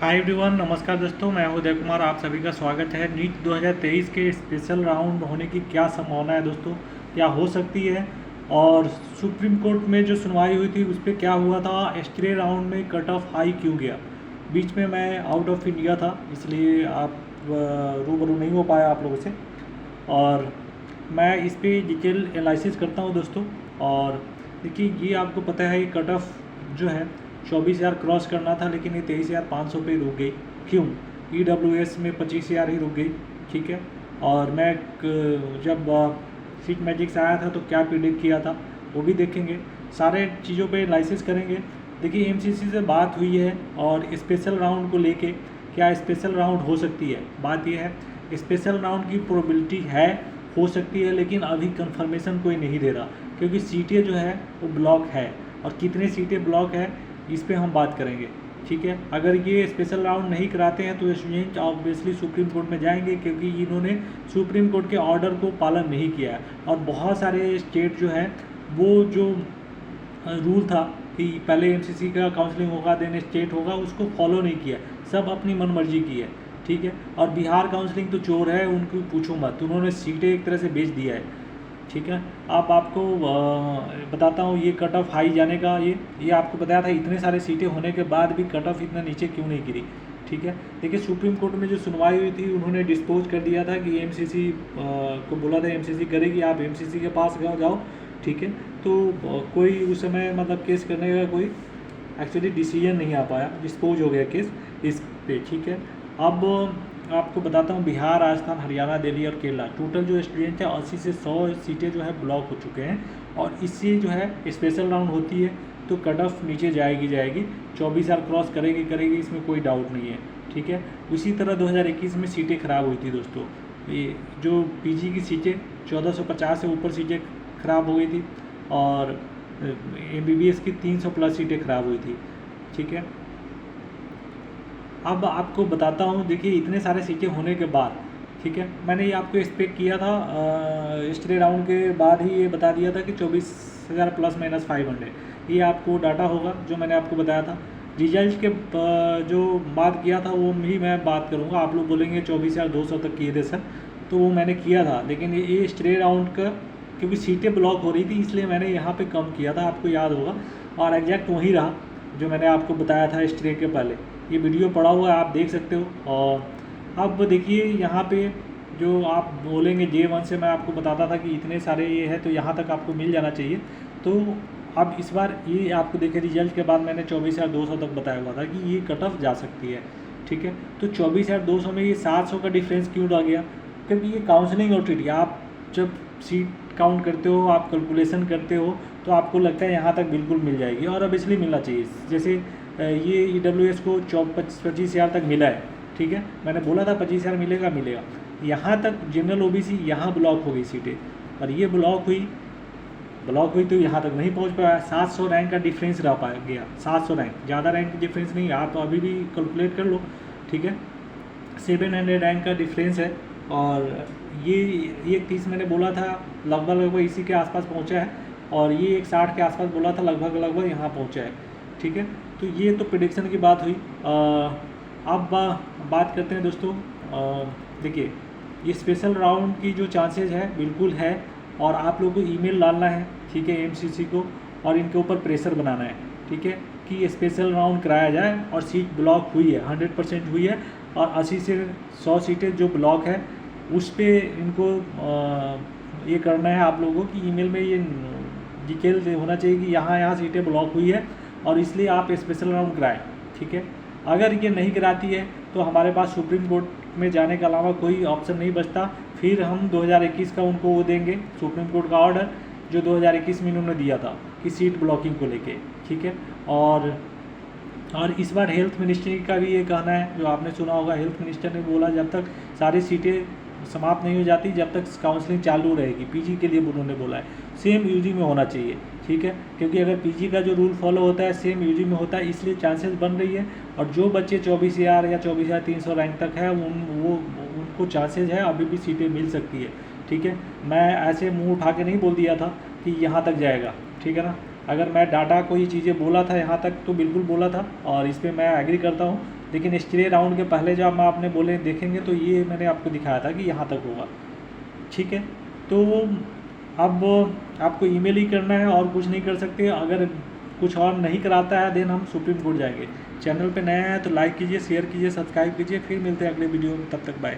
Hi everyone, नमस्कार दोस्तों। मैं हूं उदय कुमार। आप सभी का स्वागत है। नीट 2023 के स्पेशल राउंड होने की क्या संभावना है दोस्तों, क्या हो सकती है, और सुप्रीम कोर्ट में जो सुनवाई हुई थी उस पर क्या हुआ था, एस्ट्रे राउंड में कट ऑफ हाई क्यों गया। बीच में मैं आउट ऑफ इंडिया था, इसलिए आप रूबरू नहीं हो पाया आप लोगों से, और मैं इस पर डिटेल एनालिसिस करता हूँ दोस्तों। और देखिए, ये आपको पता है, कट ऑफ जो है 24,000 क्रॉस करना था, लेकिन ये 23,500 पे रुक गई। क्यों? EWS में 25,000 ही रुक गई। ठीक है। और मैं जब सीट मैजिक्स आया था तो क्या प्रिडिक्ट किया था वो भी देखेंगे, सारे चीज़ों पे एनालिसिस करेंगे। देखिए, MCC से बात हुई है और स्पेशल राउंड को लेके क्या स्पेशल राउंड हो सकती है। बात यह है, स्पेशल राउंड की प्रोबेबिलिटी है, हो सकती है, लेकिन अभी कंफर्मेशन कोई नहीं दे रहा, क्योंकि सीटें जो है वो ब्लॉक है, और कितनी सीटें ब्लॉक है इस पे हम बात करेंगे। ठीक है। अगर ये स्पेशल राउंड नहीं कराते हैं तो स्टूडेंट ऑब्वियसली सुप्रीम कोर्ट में जाएंगे, क्योंकि इन्होंने सुप्रीम कोर्ट के ऑर्डर को पालन नहीं किया है। और बहुत सारे स्टेट जो है वो जो रूल था कि पहले MCC का काउंसलिंग होगा देन स्टेट होगा, उसको फॉलो नहीं किया, सब अपनी मनमर्जी की है। ठीक है। और बिहार काउंसलिंग तो चोर है, उनको पूछो मत, उन्होंने सीटें एक तरह से बेच दिया है। ठीक है। आप आपको बताता हूँ ये कट ऑफ हाई जाने का, ये आपको बताया था, इतने सारे सीटें होने के बाद भी कट ऑफ इतना नीचे क्यों नहीं गिरी। ठीक है। देखिए, सुप्रीम कोर्ट में जो सुनवाई हुई थी उन्होंने डिस्पोज कर दिया था कि MCC को बोला था, MCC करेगी, आप MCC के पास जाओ। ठीक है। तो कोई उस समय मतलब केस करने का कोई एक्चुअली डिसीजन नहीं आ पाया, डिस्पोज हो गया केस इस पे। ठीक है। अब आपको बताता हूँ, बिहार, राजस्थान, हरियाणा, दिल्ली और केरला, टोटल जो स्टूडेंट है 80 से 100 सीटें जो है ब्लॉक हो चुके हैं। और इससे जो है स्पेशल राउंड होती है तो कट ऑफ नीचे जाएगी 24,000 क्रॉस करेगी, इसमें कोई डाउट नहीं है। ठीक है। उसी तरह 2021 में सीटें खराब हुई थी दोस्तों। ये जो PG की सीटें 1450 से ऊपर सीटें खराब हो गई थी, और MBBS की 300 प्लस सीटें खराब हुई थी। ठीक है। अब आपको बताता हूँ, देखिए, इतने सारे सीटें होने के बाद, ठीक है, मैंने ये आपको एक्सपेक्ट किया था, स्ट्रे राउंड के बाद ही ये बता दिया था कि 24,000 प्लस माइनस 500, ये आपको डाटा होगा जो मैंने आपको बताया था। रिजल्ट के जो बात किया था वो भी मैं बात करूँगा। आप लोग बोलेंगे 24,200 तक किए थे सर, तो वो मैंने किया था, लेकिन ये स्ट्रे राउंड का क्योंकि सीटें ब्लॉक हो रही थी इसलिए मैंने यहाँ पे कम किया था, आपको याद होगा, और एग्जैक्ट वही रहा जो मैंने आपको बताया था स्ट्रे के पहले। ये वीडियो पड़ा हुआ है, आप देख सकते हो। और अब देखिए, यहाँ पे जो आप बोलेंगे J1 से मैं आपको बताता था कि इतने सारे ये है तो यहाँ तक आपको मिल जाना चाहिए। तो अब इस बार ये आपको देखिए, रिजल्ट के बाद मैंने 24,200 तक बताया हुआ था कि ये कट ऑफ जा सकती है। ठीक है। तो 24,200 में ये 700 का डिफरेंस क्यों रह गया, क्योंकि ये काउंसलिंग और TT, आप जब सीट काउंट करते हो, आप कैलकुलेशन करते हो, तो आपको लगता है यहाँ तक बिल्कुल मिल जाएगी, और अब इसलिए मिलना चाहिए। जैसे ये EWS को 25,000 तक मिला है। ठीक है। मैंने बोला था 25,000 मिलेगा। यहाँ तक जनरल OBC यहाँ ब्लॉक हो गई सीटें, और ये ब्लॉक हुई तो यहाँ तक नहीं पहुँच पाया। 700 रैंक का डिफरेंस रह पाया गया, 700 रैंक, ज़्यादा रैंक डिफरेंस नहीं, आप अभी भी कैलकुलेट कर लो। ठीक है। 700 रैंक का डिफरेंस है, और ये 130 मैंने बोला था, लगभग इसी के आसपास पहुँचा है, और ये 160 के आसपास बोला था, लगभग यहाँ पहुँचा है। ठीक है। तो ये तो प्रेडिक्शन की बात हुई। अब बात करते हैं दोस्तों। देखिए, ये स्पेशल राउंड की जो चांसेस है बिल्कुल है, और आप लोगों को ईमेल डालना है, ठीक है, MCC को, और इनके ऊपर प्रेशर बनाना है, ठीक है, कि ये स्पेशल राउंड कराया जाए। और सीट ब्लॉक हुई है, 100% हुई है, और 80 से 100 सीटें जो ब्लॉक है उस पर इनको ये करना है आप लोगों की ईमेल में ये डिटेल होना चाहिए कि यहाँ सीटें ब्लॉक हुई है और इसलिए आप स्पेशल राउंड कराएं। ठीक है। अगर ये नहीं कराती है तो हमारे पास सुप्रीम कोर्ट में जाने के अलावा कोई ऑप्शन नहीं बचता। फिर हम 2021 का उनको वो देंगे, सुप्रीम कोर्ट का ऑर्डर जो 2021 में इन्होंने दिया था कि सीट ब्लॉकिंग को लेके। ठीक है। और इस बार हेल्थ मिनिस्ट्री का भी ये कहना है, जो आपने सुना होगा, हेल्थ मिनिस्टर ने बोला जब तक सारी सीटें समाप्त नहीं हो जाती जब तक काउंसलिंग चालू रहेगी। PG के लिए उन्होंने बोला है, सेम UG में होना चाहिए। ठीक है। क्योंकि अगर PG का जो रूल फॉलो होता है सेम UG में होता है, इसलिए चांसेस बन रही है। और जो बच्चे 24,000 या 24,300 रैंक तक है उनको चांसेस है, अभी भी सीटें मिल सकती है। ठीक है। मैं ऐसे मुँह उठा के नहीं बोल दिया था कि यहाँ तक जाएगा। ठीक है ना। अगर मैं डाटा को ये चीज़ें बोला था यहाँ तक तो बिल्कुल बोला था, और इस पर मैं एग्री करता हूँ। लेकिन स्ट्रे राउंड के पहले जब आपने बोले देखेंगे तो ये मैंने आपको दिखाया था कि यहाँ तक होगा, ठीक है। तो अब आपको ईमेल ही करना है और कुछ नहीं कर सकते। अगर कुछ और नहीं कराता है देन हम सुप्रीम कोर्ट जाएंगे। चैनल पे नया है तो लाइक कीजिए, शेयर कीजिए, सब्सक्राइब कीजिए। फिर मिलते हैं अगले वीडियो में, तब तक बाय।